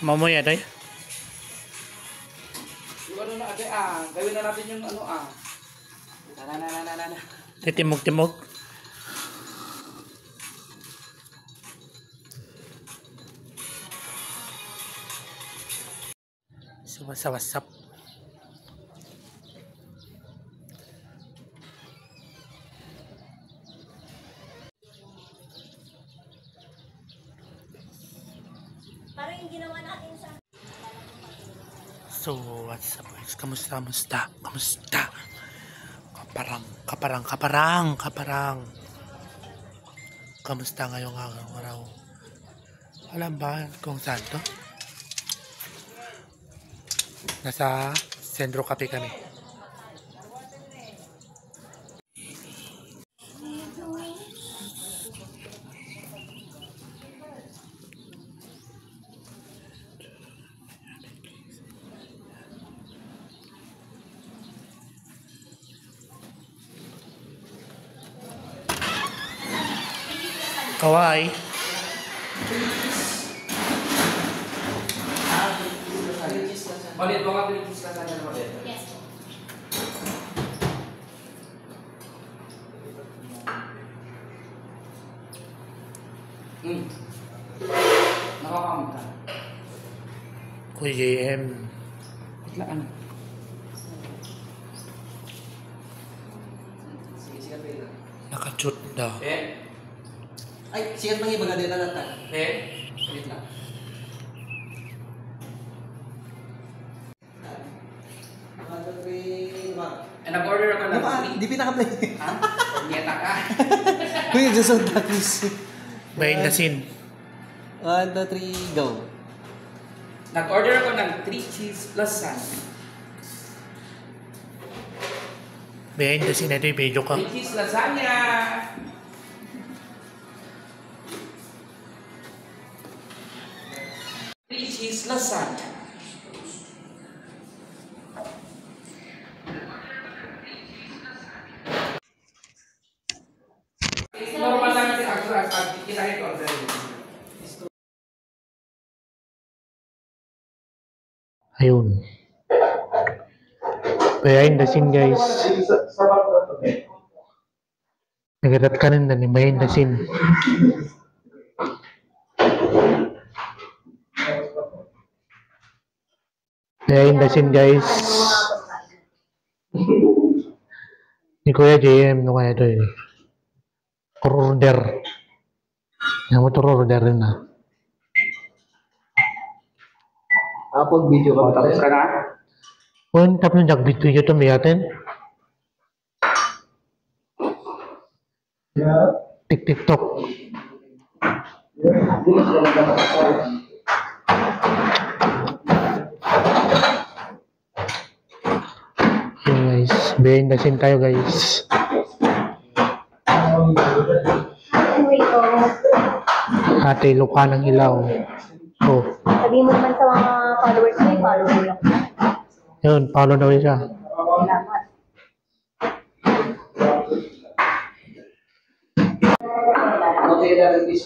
Mamaya tayo. Yung ano na ate gawin na natin yung ano na. Titimog-timog. So, what's up? Parang yung ginawa natin sa... So, what's up guys? Kamusta? Kaparang. Kamusta ngayong araw? Alam ba kung saan to? Nasa Sentro Cafe kami. Kawaii. Malit, mga Philippines ka sana na malit. Yes. Nakakamit ka. Kuya JM. Itlaan. Sige, pwede. Nakachut daw. Ay, sikat mang ibaga din na lang. Wait lang. Nag-order ako ng 3. Di pinaka-play. Ha? Nieta ka. Kuya, just on tapos. Bayin na sin. 1, 2, 3, go. Nag-order ako ng 3 cheese lasagna. Bayin na sin. Ito yung video ka. 3 cheese lasagna. Cheese lasagna. Normal lang yung kita ito order. Ayun. Behind the scene guys. Nagadat ka rin na ni behind the scene. Behind the scene guys. Ni Kuya JM no kaya ito eh. Order. Yang mo to order rin na. Pag video ka Tapos ka na? Kung tapos yung video ito may atin. TikTok. Yun guys. Behind the scene tayo guys. Ate luka ng ilaw. Oh. Sabihin mo naman sa mga followers mo, follow mo lang. Yun, follow daw siya. Salamat.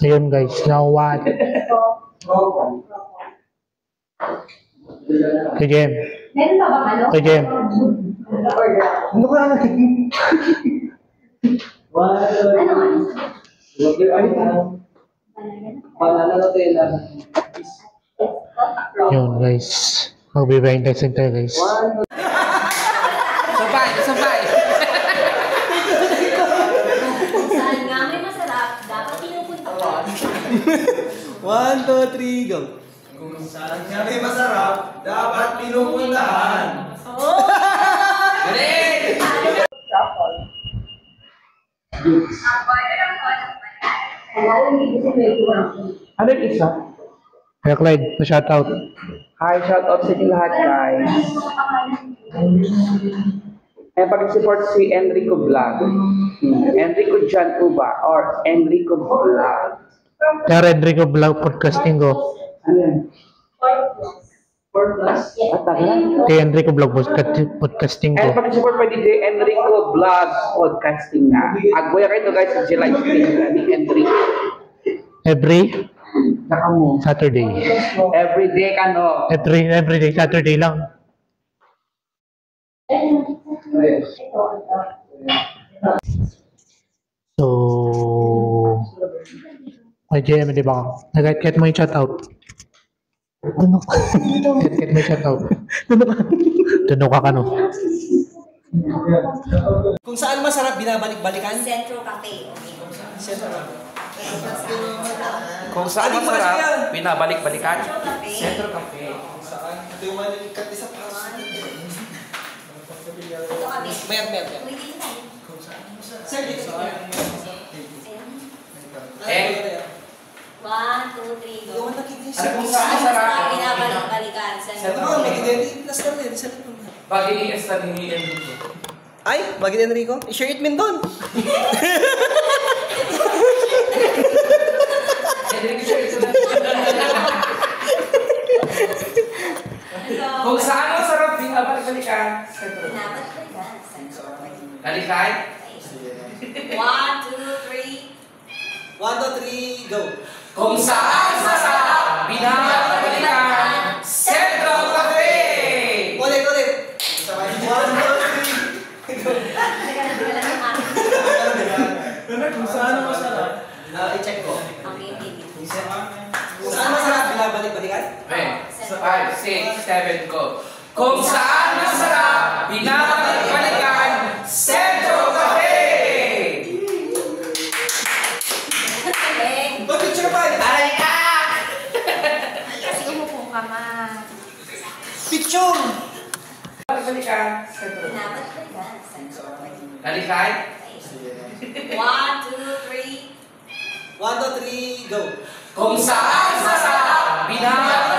Ayun guys, now what? Kay Jem. Meron pa bang ano? Kay Jem. Ano ka na? Yun guys. Magbe-behind the scene tayo guys. Sabay. Saan nga may masarap, dapat pinupunta ko. 1, 2, 3, go. Kung saan nga may masarap, dapat pinupuntahan. Galing! Ano yung isa? Kaya Clyde, pa-shoutout. Hi, shoutout sa inyo lahat guys. Pag-support si Enrico Vlog. Enrico Jan Uba or Enrico Vlog. Kaya Enrico Vlog Podcasting ko. Ano yan? 4 plus? At tagalan? Kay Enrico Vlog Podcasting ko. Pag-support pa DJ Enrico Vlog Podcasting na. Agboya kayo guys sa July 15 ni Enrico. Every Tsaka mo. Saturday. Everyday ka, no? Everyday, Saturday lang. So, may JM, di ba? Nag-get mo yung shoutout. Ano? Get mo yung shoutout. Tunok ka no? Kung saan masarap, binabalik-balikan? Centro Cafe. Okay. Kung saan masarap, binabalik-balikan. Centro Cafe. Cafe. Ito yung malikat isa pa. Ito kami. Mer. Uy, dito tayo. Sir, dito. Eh. 1, 2, 3, go. Kung saan masarap, Binabalik-balikan. Centro Ano, may Cafe. identity plus lang yan. Isa lang. pag-iis na ni Enrico. Ay, bagay ni Enrico. I-share it min doon. Enrico, siya ito na. Kung saan masarap, binabalik-balikan. Binabalik-balikan. Centro Cafe. Kalikay? 1, 2, 3. 1, 2, 3, go. Kung saan masarap, binabalik-balikan. Centro Cafe! Ulit. 1, 2, 3. Kung saan masarap? I-check ko. Okay, baby. Kung saan masarap, binabalik-balikan? 5, 6, 7, go. Kung saan masarap, binabalik-balikan. Centro Cafe! Go, picture pa. Aray ka! Kasi umupo ka man. Picture! Balik-balikan. Centro Cafe. Binabalik-balikan. Centro Cafe. Kalikay? 1, 2, 3. 1, 2, 3, go. Kung saan masarap, binabalik